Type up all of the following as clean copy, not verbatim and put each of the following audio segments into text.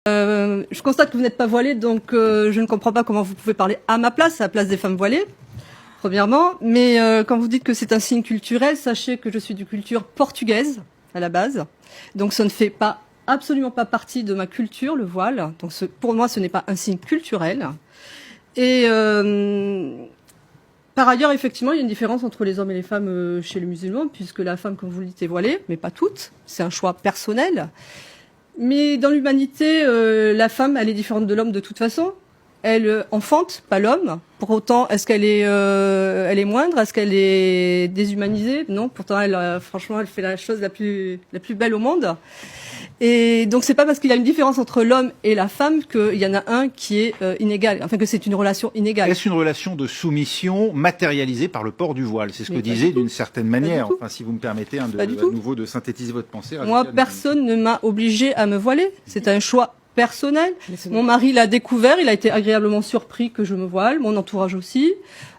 Je constate que vous n'êtes pas voilée, donc je ne comprends pas comment vous pouvez parler à ma place, à la place des femmes voilées, premièrement. Mais quand vous dites que c'est un signe culturel, sachez que je suis de culture portugaise à la base. Donc ça ne fait absolument pas partie de ma culture, le voile. Donc pour moi, ce n'est pas un signe culturel. Et par ailleurs, effectivement, il y a une différence entre les hommes et les femmes chez les musulmans, puisque la femme, comme vous le dites, est voilée, mais pas toutes. C'est un choix personnel. Mais dans l'humanité, la femme, elle est différente de l'homme de toute façon. Elle enfante, pas l'homme. Pour autant, est-ce qu'elle est, elle est moindre? Est-ce qu'elle est déshumanisée? Non. Pourtant, franchement, elle fait la chose la plus belle au monde. Et donc, c'est pas parce qu'il y a une différence entre l'homme et la femme qu'il y en a un qui est inégal. Enfin, que c'est une relation inégale. Est-ce une relation de soumission matérialisée par le port du voile? C'est ce que disait d'une certaine manière. Enfin, si vous me permettez à nouveau de synthétiser votre pensée. Moi, personne ne m'a obligée à me voiler. C'est un choix personnel. Mon mari l'a découvert, il a été agréablement surpris que je me voile, mon entourage aussi.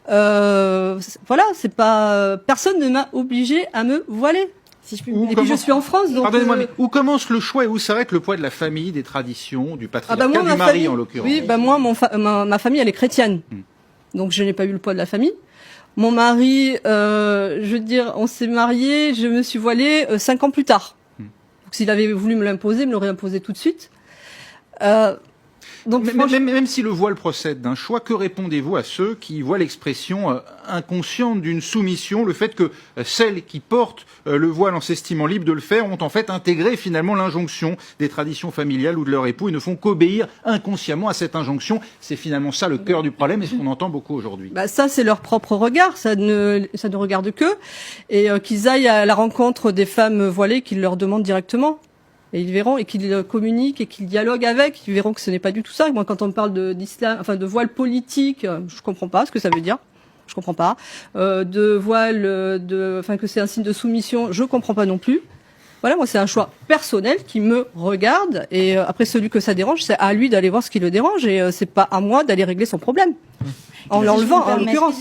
Voilà, c'est pas personne ne m'a obligée à me voiler. Si je puis me... Et puis je suis en France, donc. Pardonnez-moi, mais où commence le choix et où s'arrête le poids de la famille, des traditions, du patriarcat, du mari famille, en l'occurrence? Oui, moi, ma famille, elle est chrétienne, donc je n'ai pas eu le poids de la famille. Mon mari, je veux dire, on s'est mariés, je me suis voilée 5 ans plus tard. Donc s'il avait voulu me l'imposer, il me l'aurait imposé tout de suite. Donc, même si le voile procède d'un choix, que répondez-vous à ceux qui voient l'expression inconsciente d'une soumission, le fait que celles qui portent le voile en s'estimant libres de le faire ont en fait intégré finalement l'injonction des traditions familiales ou de leur époux et ne font qu'obéir inconsciemment à cette injonction? C'est finalement ça le cœur du problème et ce qu'on entend beaucoup aujourd'hui. Ça, c'est leur propre regard, ça ne regarde qu'eux, et qu'ils aillent à la rencontre des femmes voilées qu'ils leur demandent directement. Et ils verront, et qu'ils communiquent, et qu'ils dialoguent avec, ils verront que ce n'est pas du tout ça. Moi, quand on me parle d'islam, enfin de voile politique, je comprends pas ce que ça veut dire. Je comprends pas. De voile, enfin que c'est un signe de soumission, je comprends pas non plus. Voilà, moi c'est un choix personnel qui me regarde, et après celui que ça dérange, c'est à lui d'aller voir ce qui le dérange, et c'est pas à moi d'aller régler son problème. En l'enlevant, en l'occurrence.